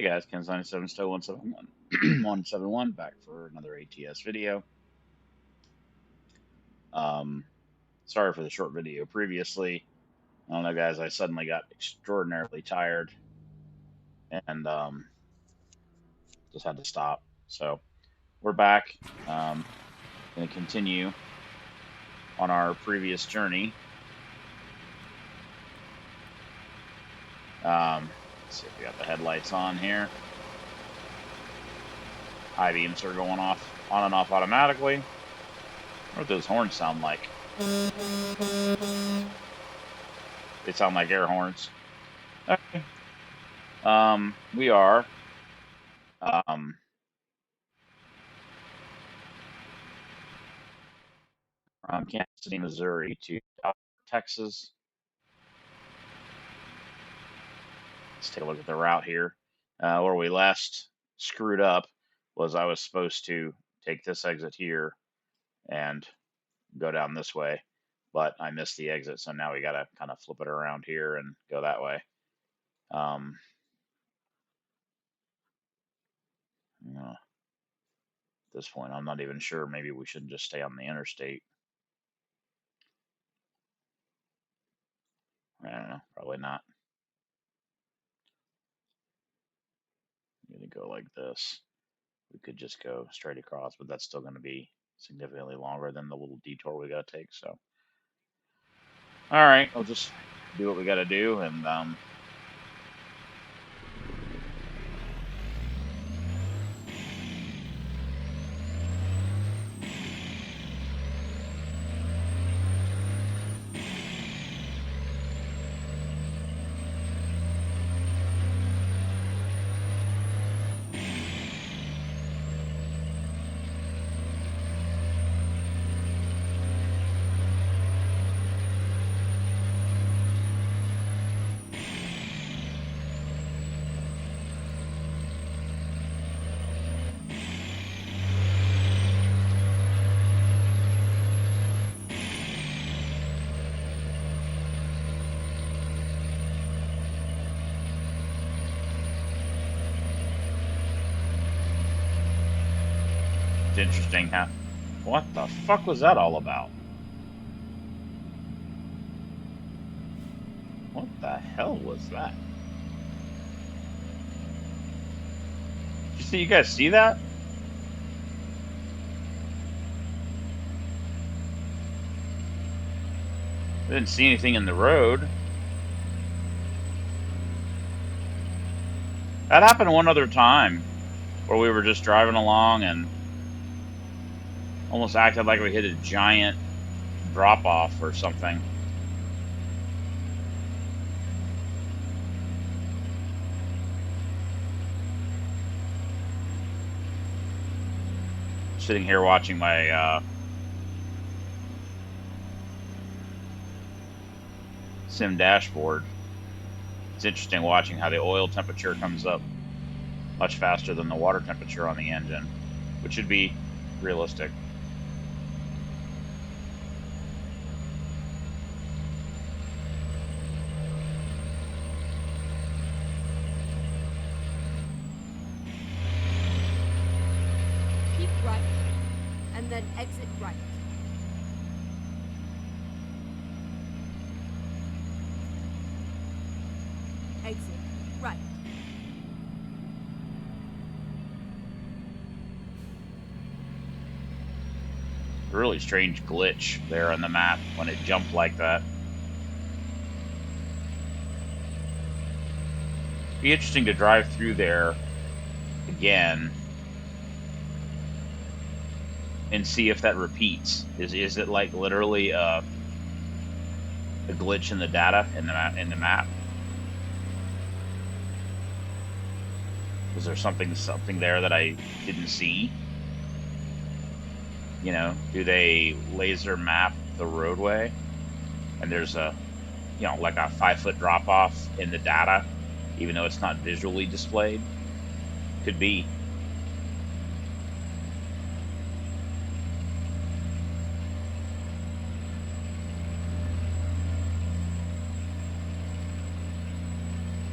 Hey guys, Ken97 still 171 171 back for another ATS video. Sorry for the short video previously. I don't know, guys. I suddenly got extraordinarily tired and just had to stop. So we're back. Going to continue on our previous journey. Let's see if we got the headlights on here. High beams are going off on and off automatically. What do those horns sound like? They sound like air horns. Okay. We are from Kansas City, Missouri to Texas. Let's take a look at the route here. Where we last screwed up was I was supposed to take this exit here and go down this way, but I missed the exit, so now we got to kind of flip it around here and go that way. At this point, I'm not even sure. Maybe we shouldn't just stay on the interstate. I don't know. Probably not. I'm going to go like this. We could just go straight across, but that's still going to be significantly longer than the little detour we got to take. So, all right, we'll just do what we got to do, and it's interesting how. What the fuck was that all about? What the hell was that? You guys see that? I didn't see anything in the road. That happened one other time where we were just driving along and almost acted like we hit a giant drop off or something. Sitting here watching my sim dashboard. It's interesting watching how the oil temperature comes up much faster than the water temperature on the engine, which should be realistic. Keep right, and then exit right. Exit right. Really strange glitch there on the map when it jumped like that. Be interesting to drive through there again and see if that repeats. Is it like literally a glitch in the data in the map? Was there something there that I didn't see? You know, do they laser map the roadway and there's a, you know, like a 5-foot drop off in the data, even though it's not visually displayed? Could be.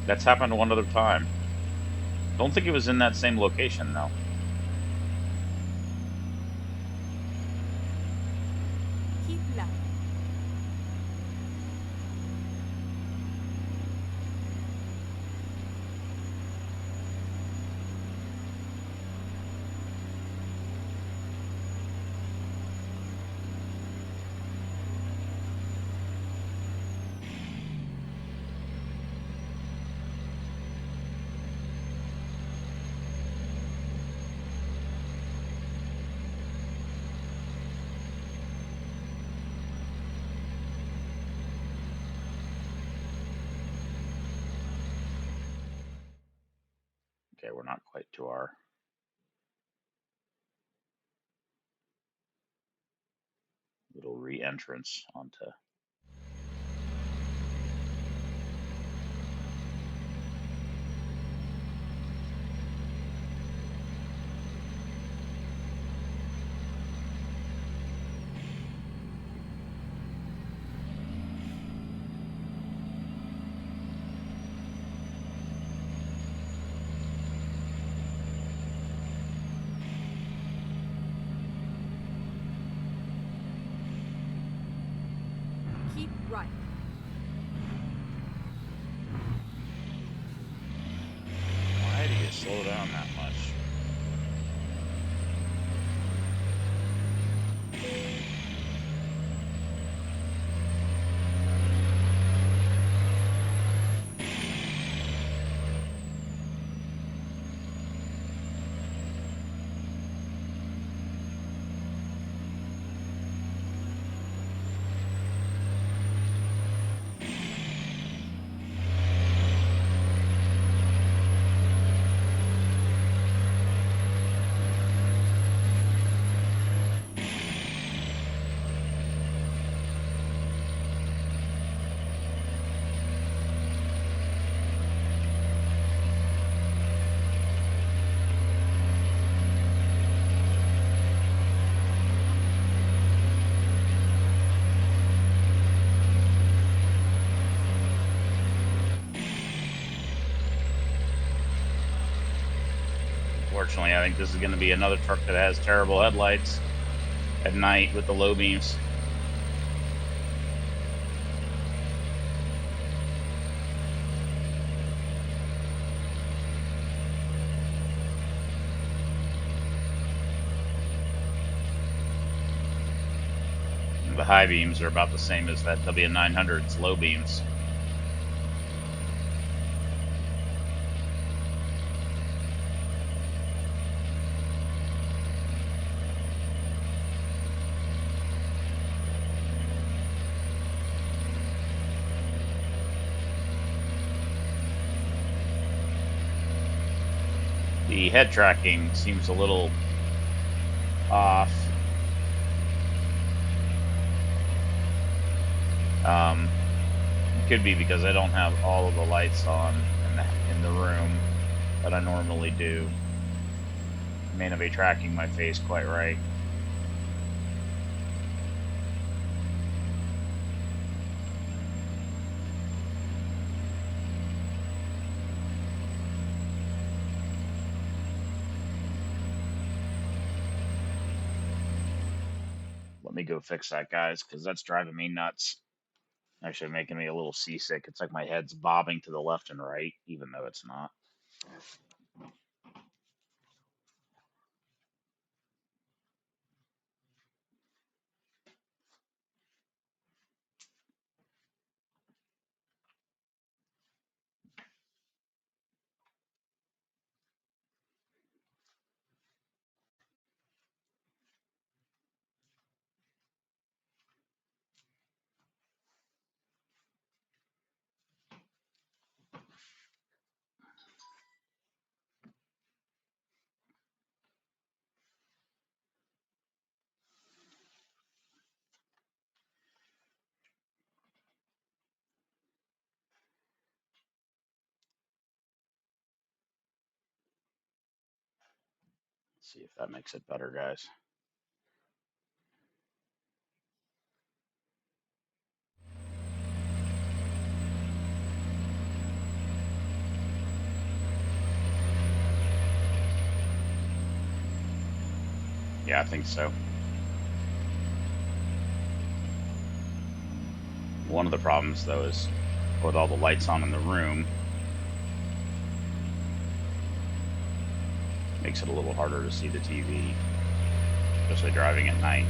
That's happened one other time. Don't think it was in that same location though. Keep left. Okay, we're not quite to our little re-entrance onto. Keep right. Why do you slow down that much? Unfortunately, I think this is going to be another truck that has terrible headlights at night with the low beams. The high beams are about the same as that W900's low beams. The head tracking seems a little off. It could be because I don't have all of the lights on in the room that I normally do. May not be tracking my face quite right. Let me go fix that, guys, because that's driving me nuts. Actually, making me a little seasick. It's like my head's bobbing to the left and right, even though it's not. Let's see if that makes it better, guys. Yeah, I think so. One of the problems, though, is with all the lights on in the room, makes it a little harder to see the TV, especially driving at night.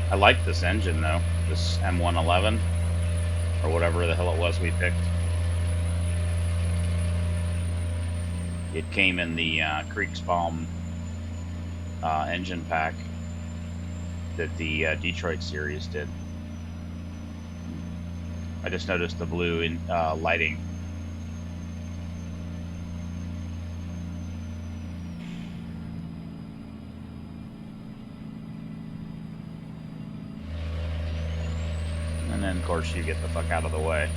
I like this engine, though, this M111, or whatever the hell it was we picked. It came in the Kriegspalm engine pack that the Detroit series did. I just noticed the blue in, lighting. And then, of course, you get the fuck out of the way.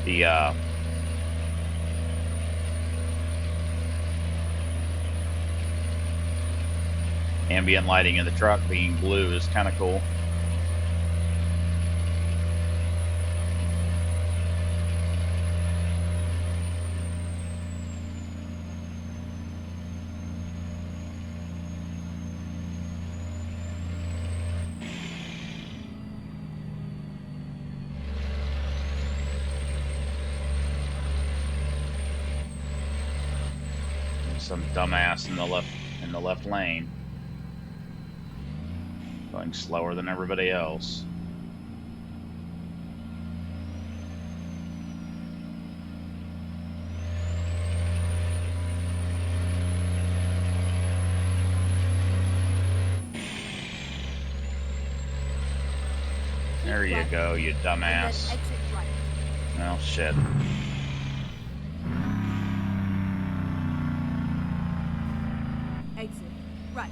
The ambient lighting in the truck being blue is kind of cool. Some dumbass in the left lane, going slower than everybody else. There you go, you dumbass. Exit right. Well, shit. Exit right.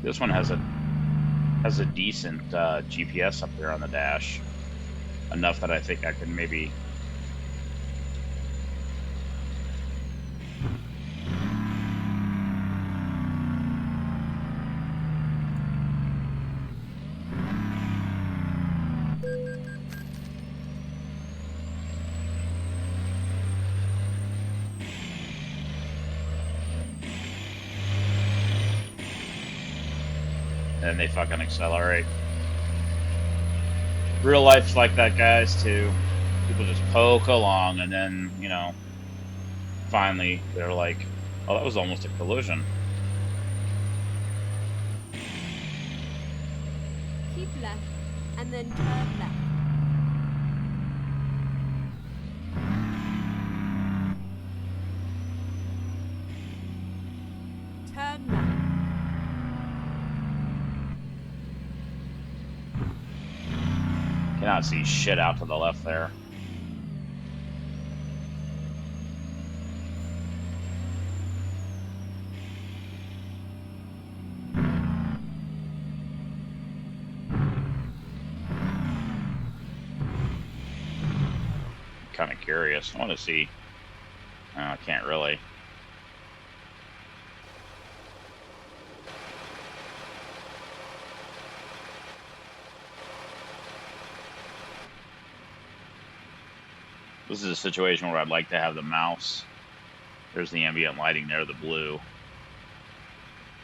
This one has a decent GPS up there on the dash, enough that I think I can maybe. And they fucking accelerate. Real life's like that, guys, too. People just poke along, and then, you know, finally they're like, oh, that was almost a collision. Keep left and then turn left. Turn left. Cannot see shit out to the left there. Kind of curious. I want to see. I can't really. This is a situation where I'd like to have the mouse. There's the ambient lighting there, the blue.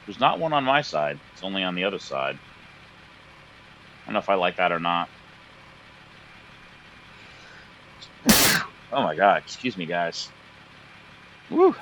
There's not one on my side. It's only on the other side. I don't know if I like that or not. Oh my god, excuse me, guys. Woo!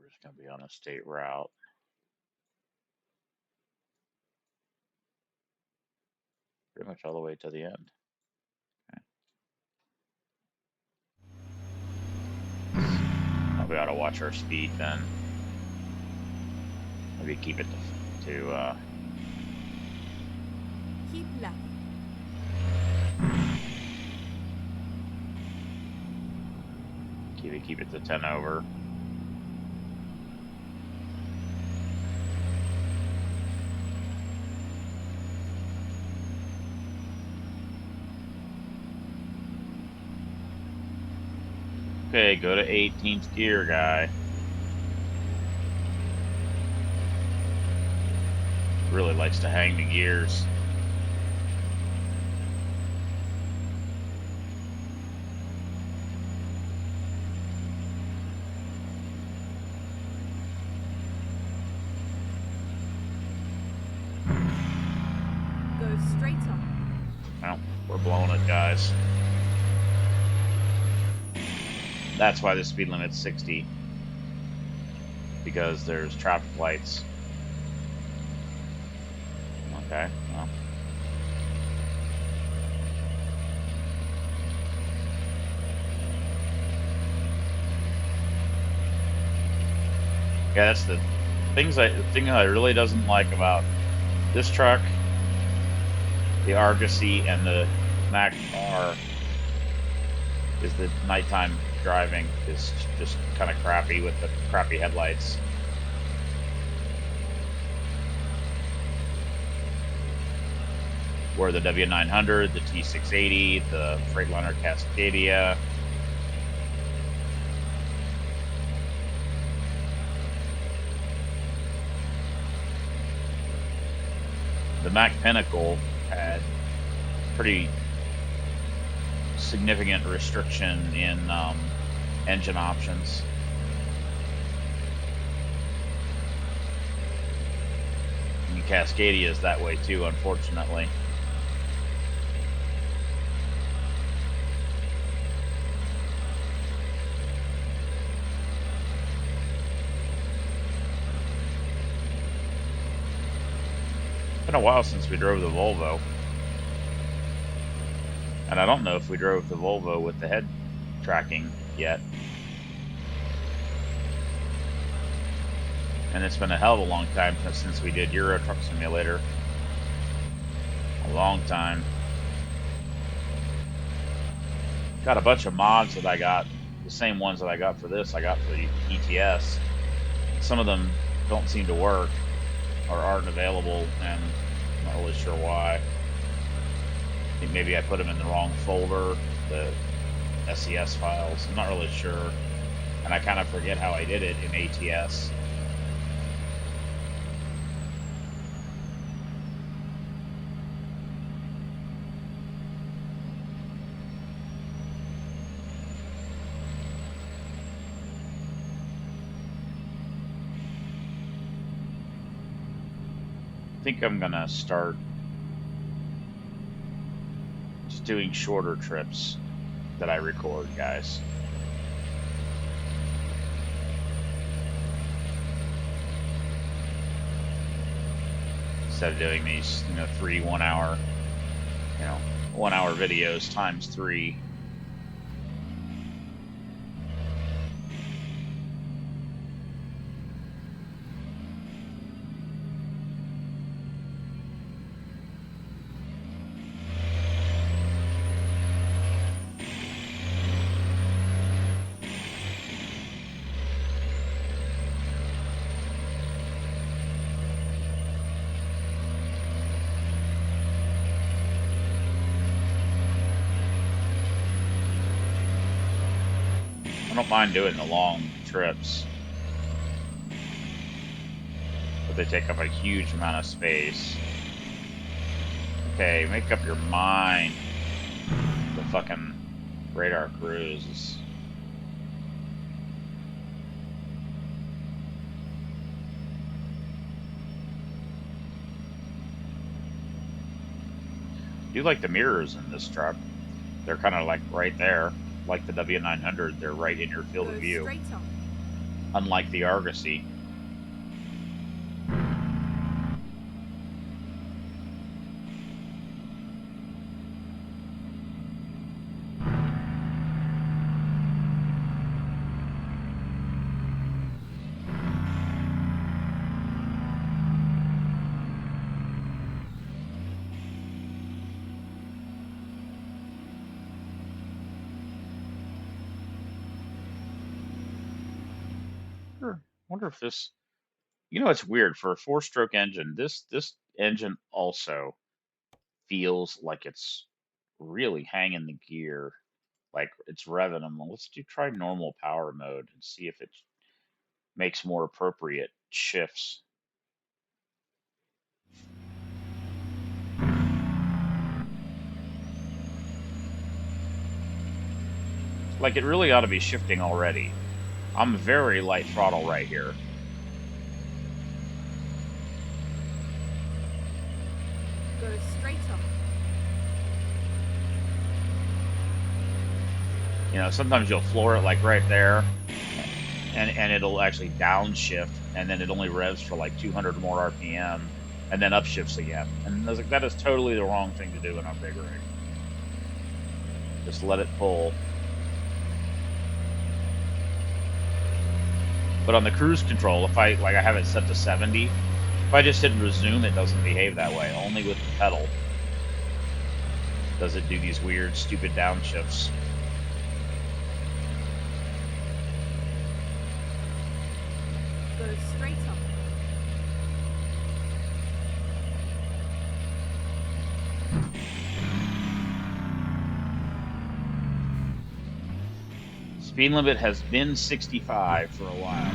just going to be on a state route. Pretty much all the way to the end. We ought to watch our speed then. Maybe keep it to Keep left. keep it to 10 over. Okay, go to 18th gear, guy. Really likes to hang the gears. Go straight on. Well, we're blowing it, guys. That's why the speed limit's 60. Because there's traffic lights. Okay, well. Yeah, that's the thing I really doesn't like about this truck, the Argosy, and the Mac R is the nighttime driving is just kind of crappy with the crappy headlights. Where the W900, the T680, the Freightliner Cascadia, the Mac Pinnacle had pretty significant restriction in engine options. And Cascadia is that way too, unfortunately. It's been a while since we drove the Volvo. And I don't know if we drove the Volvo with the head tracking yet. And it's been a hell of a long time since we did Euro Truck Simulator. A long time. Got a bunch of mods that I got, the same ones that I got for this, I got for the ETS. Some of them don't seem to work or aren't available, and I'm not really sure why. I think maybe I put them in the wrong folder, the SES files. I'm not really sure. And I kind of forget how I did it in ATS. I think I'm gonna start just doing shorter trips that I record, guys. Instead of doing these, 3 1 hour, 1 hour videos times 3. I don't mind doing the long trips, but they take up a huge amount of space. Okay, make up your mind. The fucking radar cruise is... I do like the mirrors in this truck. They're kind of like right there, like the W900. They're right in your field of Go view. straight on. unlike the Argosy. Wonder if this, it's weird for a four-stroke engine. This engine also feels like it's really hanging the gear, like it's revving them. Let's try normal power mode and see if it makes more appropriate shifts. Like it really ought to be shifting already. I'm very light throttle right here. Go straight on. Sometimes you'll floor it like right there, and it'll actually downshift, and then it only revs for like 200 more RPM, and then upshifts again. And I was like, that is totally the wrong thing to do in a big rig. Just let it pull. But on the cruise control, if I have it set to 70, if I just hit resume, it doesn't behave that way. Only with the pedal does it do these weird, stupid downshifts. Go straight on. Speed limit has been 65 for a while,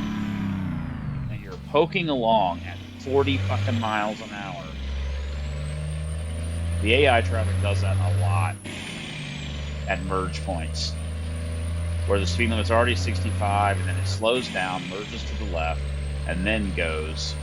and you're poking along at 40 fucking miles an hour. The AI traffic does that a lot at merge points, where the speed limit's already 65, and then it slows down, merges to the left, and then goes.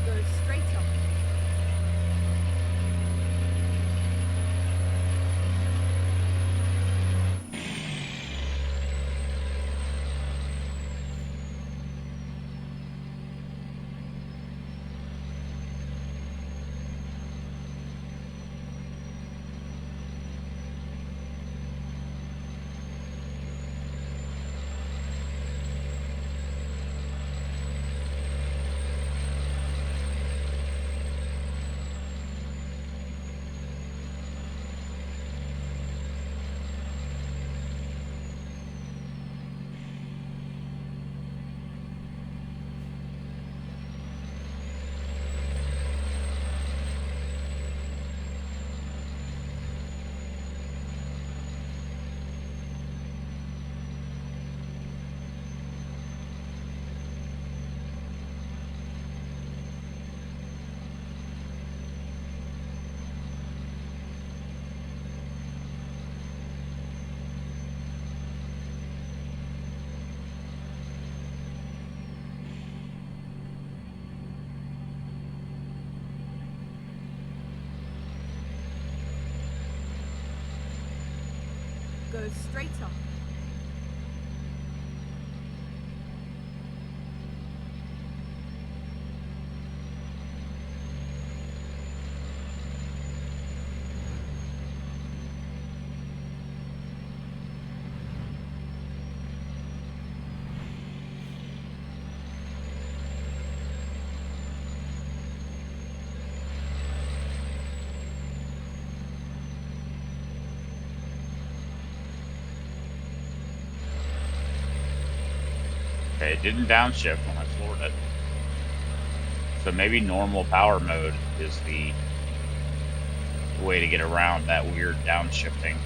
Go straight on. Go straight on. Okay, it didn't downshift when I floored it. So maybe normal power mode is the way to get around that weird downshifting.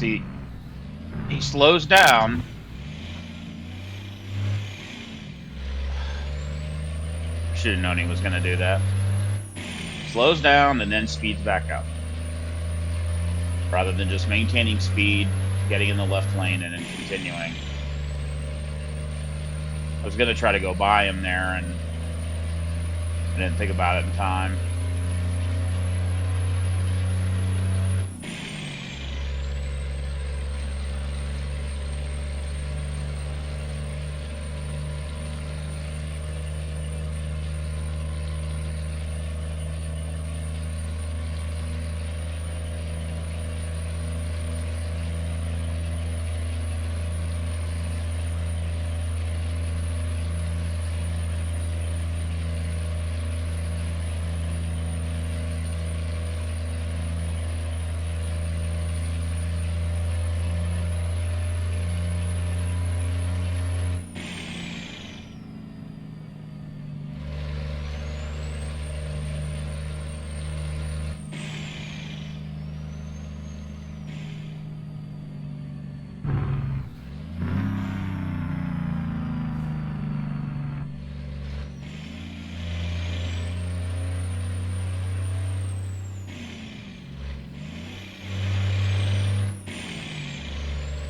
See, he slows down. I should have known he was going to do that. Slows down and then speeds back up. Rather than just maintaining speed, getting in the left lane, and then continuing. I was going to try to go by him there, and I didn't think about it in time.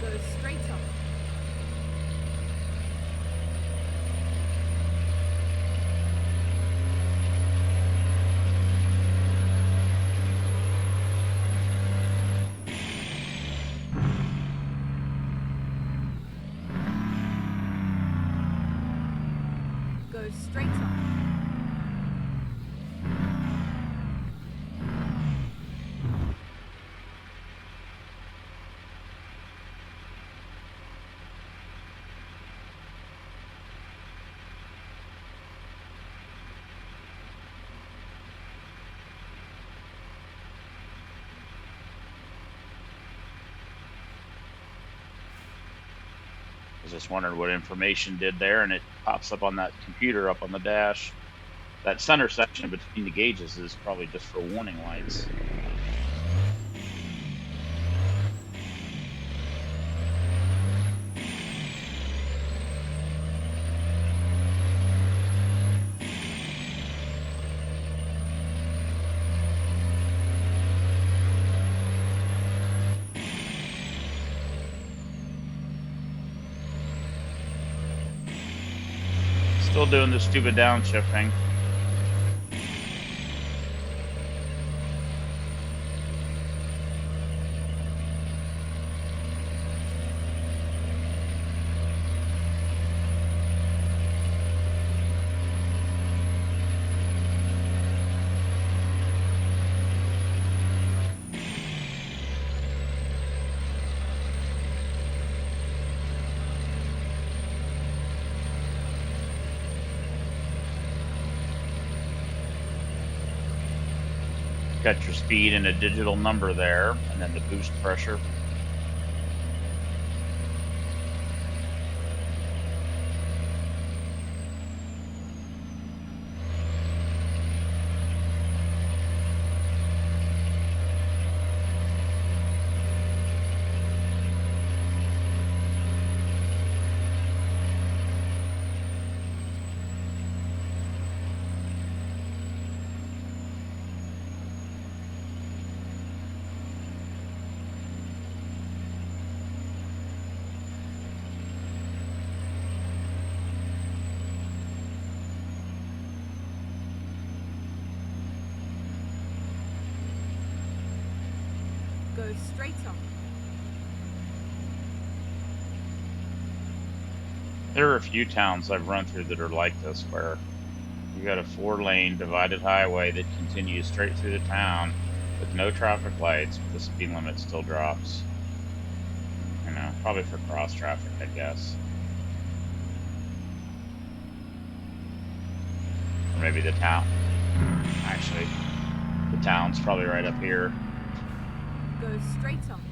Go straight on. Go straight on. I was just wondering what information did there, and it pops up on that computer up on the dash. That center section between the gauges is probably just for warning lights. Still doing the stupid downshifting. Got your speed and a digital number there, and then the boost pressure. Go straight on. There are a few towns I've run through that are like this, where you got a 4-lane divided highway that continues straight through the town with no traffic lights, but the speed limit still drops. You know, probably for cross traffic, I guess. Or maybe the town. Actually, the town's probably right up here. Go straight on.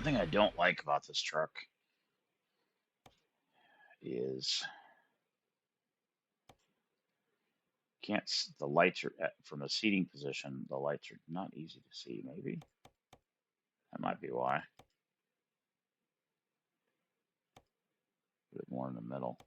One thing I don't like about this truck is can't the lights are from the seating position. The lights are not easy to see. Maybe that might be why. Put it more in the middle.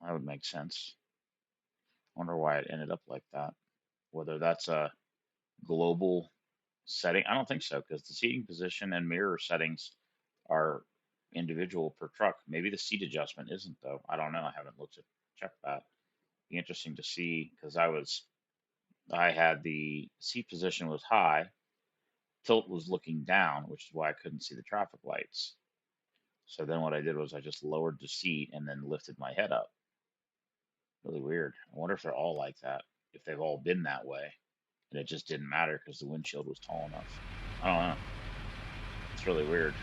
That would make sense. Wonder why it ended up like that. Whether that's a global setting, I don't think so, because the seating position and mirror settings are individual per truck. Maybe the seat adjustment isn't though. I don't know. I haven't looked at checked that. Be interesting to see because I had the seat position was high, tilt was looking down, which is why I couldn't see the traffic lights. So then what I did was I just lowered the seat and then lifted my head up. Really weird. I wonder if they're all like that, if they've all been that way, and it just didn't matter because the windshield was tall enough. I don't know. It's really weird.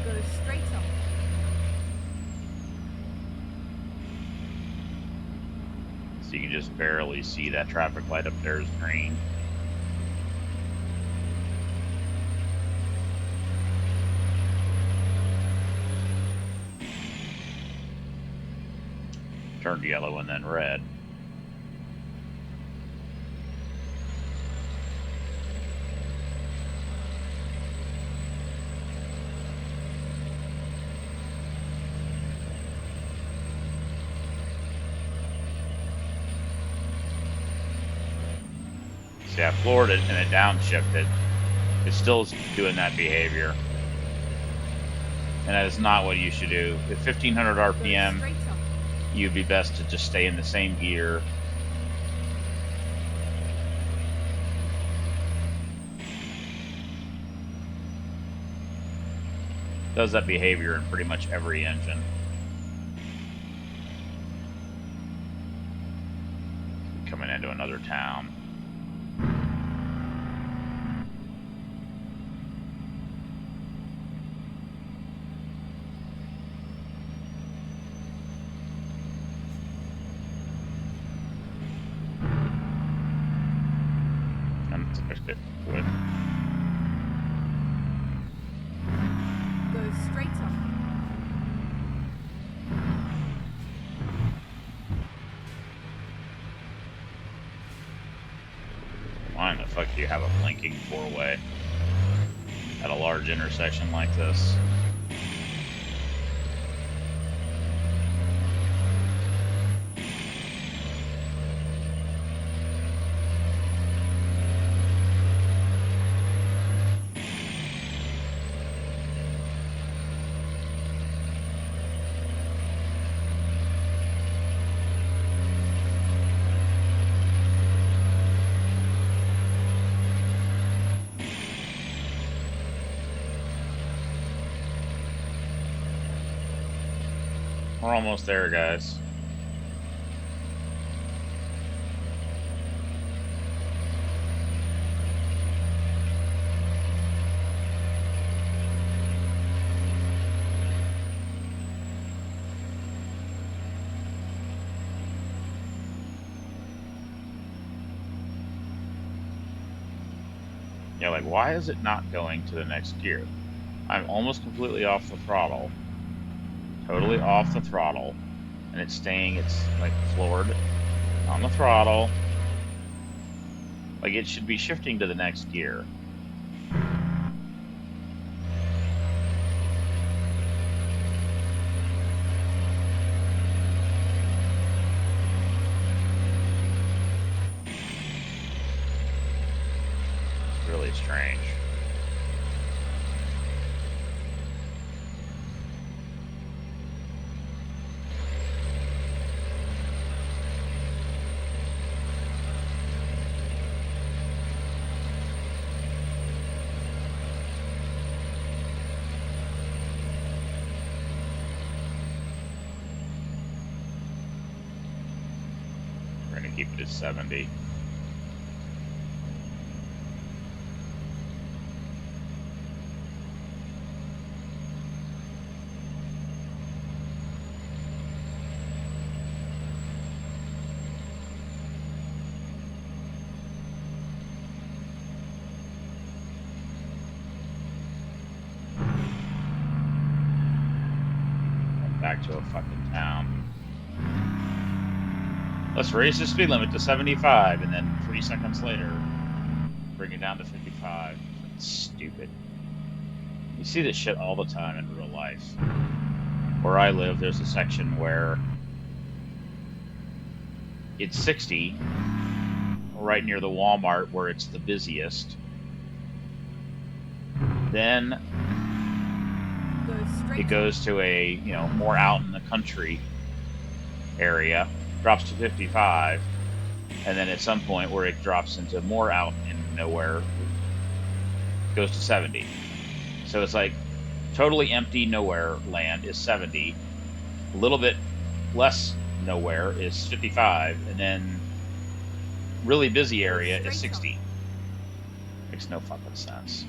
Go straight on. So you can just barely see that traffic light up there is green. Turned yellow and then red. See, I floored it and it downshifted. It still is doing that behavior. And that is not what you should do. At 1500 Go RPM, straight on. you'd be best to just stay in the same gear. Does that behavior in pretty much every engine. Coming into another town. And with Go straight on. why in the fuck do you have a blinking four-way at a large intersection like this? We're almost there, guys. Yeah, like, why is it not going to the next gear? I'm almost completely off the throttle, totally off the throttle, and it's staying, it's like floored on the throttle. Like it should be shifting to the next gear. It's really strange. We're going to keep it at 70. Back to a fucking town. Let's raise the speed limit to 75, and then 3 seconds later, bring it down to 55. Stupid. You see this shit all the time in real life. Where I live, there's a section where it's 60, right near the Walmart where it's the busiest. Then it goes to a, you know, more out in the country area, drops to 55, and then at some point where it drops into more out in nowhere, goes to 70. So it's like totally empty nowhere land is 70, a little bit less nowhere is 55, and then really busy area is 60. Makes no fucking sense.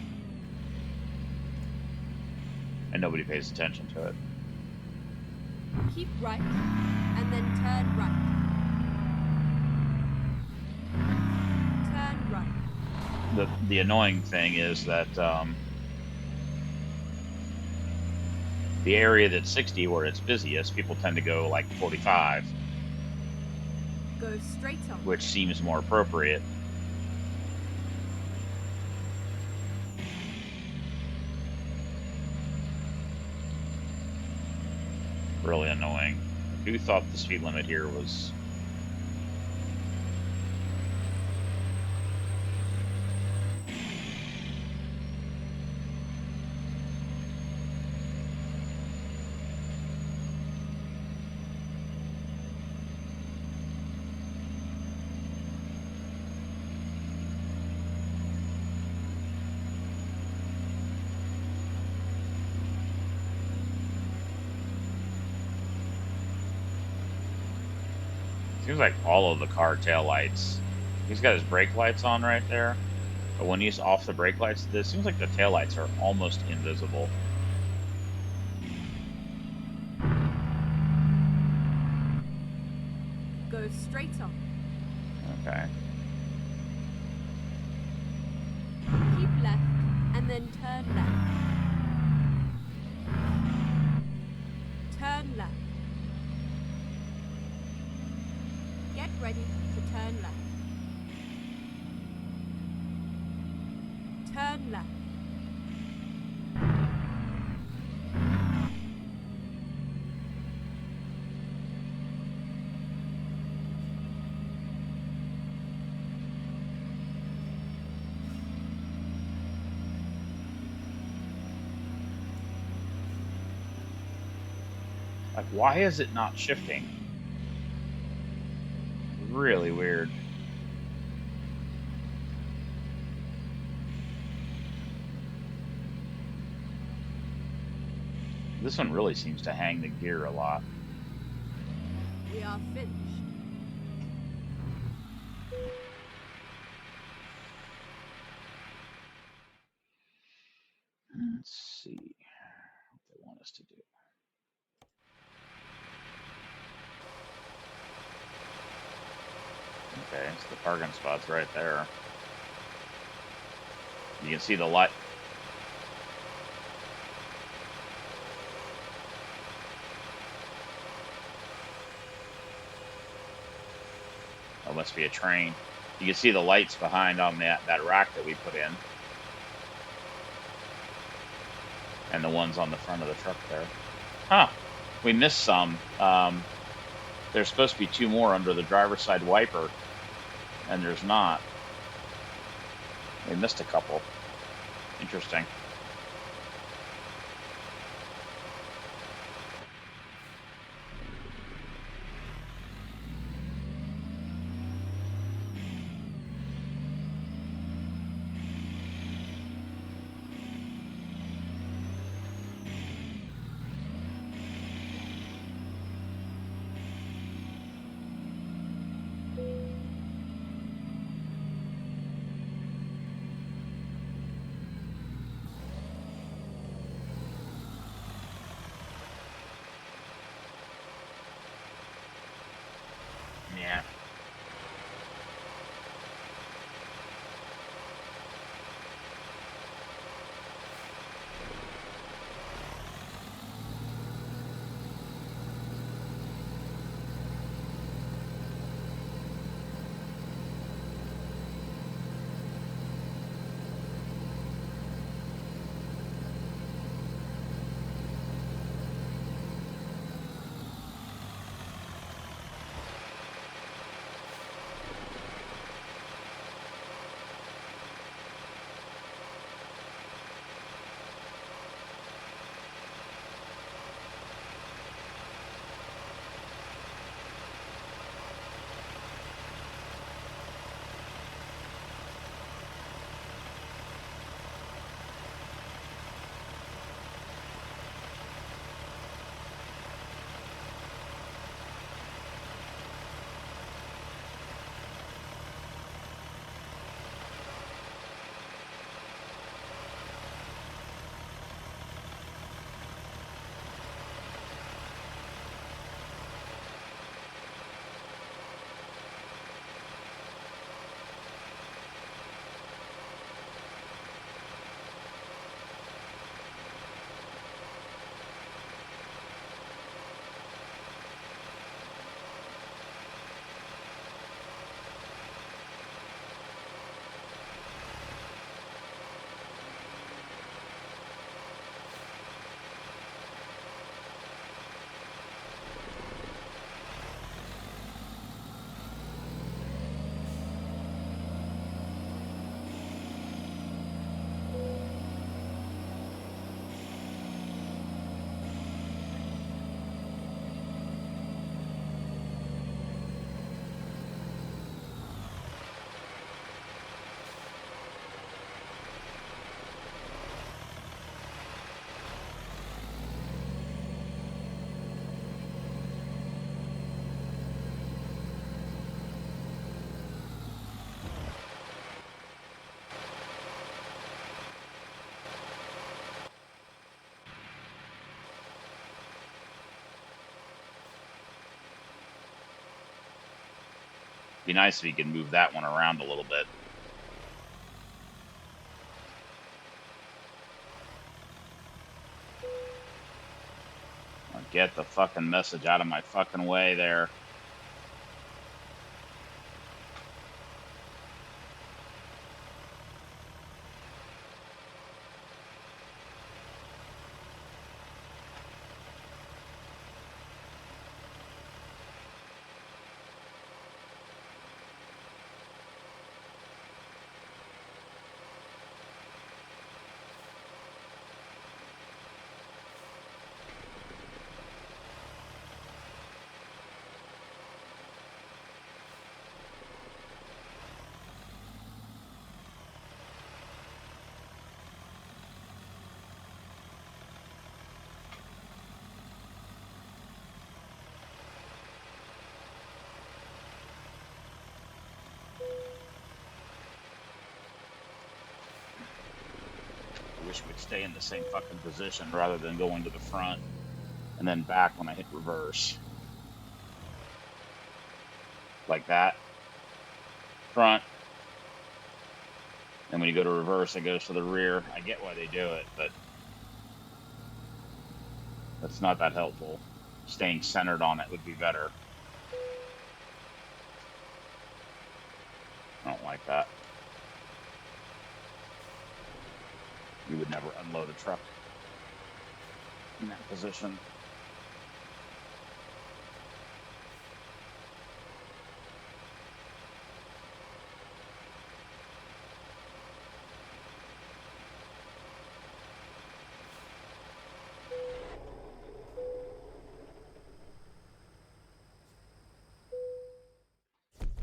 And nobody pays attention to it. Keep right, and then turn right. Turn right. The annoying thing is that the area that's 60 where it's busiest, people tend to go like 45. Go straight on. Which seems more appropriate. Really annoying. Who thought the speed limit here was... Seems like all of the car tail lights. He's got his brake lights on right there. But when he's off the brake lights, it seems like the tail lights are almost invisible. Go straight on. Okay. Keep left, and then turn left. Turn left. Get ready to turn left. Turn left. Like, why is it not shifting? Really weird. This one really seems to hang the gear a lot. We are finished. Let's see what they want us to do. Okay, so the parking spot's right there. You can see the light. must be a train. You can see the lights behind on that rack that we put in, and the ones on the front of the truck there. Huh? We missed some. There's supposed to be two more under the driver's side wiper, and there's not. We missed a couple. Interesting. Yeah. Be nice if you could move that one around a little bit. Get the fucking message out of my fucking way there. I wish we'd stay in the same fucking position rather than going to the front and then back when I hit reverse. Like that. Front. And when you go to reverse, it goes to the rear. I get why they do it, but that's not that helpful. Staying centered on it would be better. I don't like that. We would never unload a truck in that position.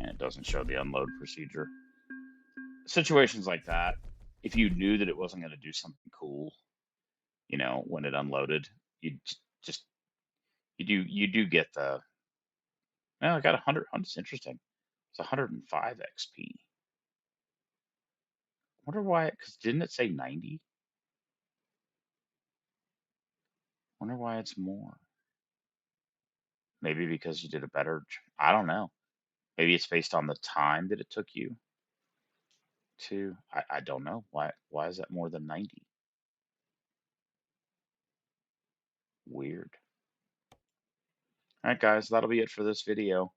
And it doesn't show the unload procedure. Situations like that, if you knew that it wasn't going to do something cool, when it unloaded, you just you do get the, well, I got 100. It's interesting. It's 105 XP. Wonder why? Because didn't it say 90? Wonder why it's more. Maybe because you did a better. I don't know. Maybe it's based on the time that it took you to. I don't know why. Why is that more than 90? Weird. All right, guys, that'll be it for this video.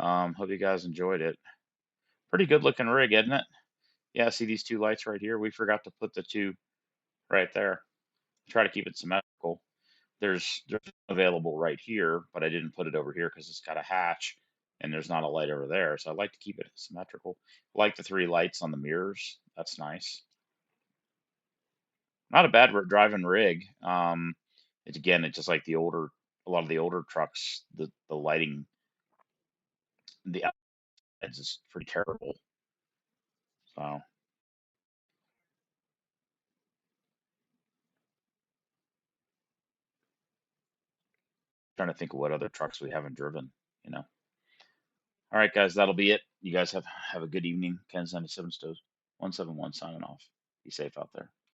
Hope you guys enjoyed it. Pretty good looking rig, isn't it? Yeah, see these two lights right here? We forgot to put the two right there. Try to keep it symmetrical. There's available right here, but I didn't put it over here because it's got a hatch and there's not a light over there. So I like to keep it symmetrical. Like the three lights on the mirrors. That's nice. Not a bad driving rig. It's again, it's just like a lot of the older trucks. The lighting, the outsides is pretty terrible. So trying to think of what other trucks we haven't driven. You know. All right, guys, that'll be it. You guys have a good evening. Ken 77 Stoves 171 signing off. Be safe out there.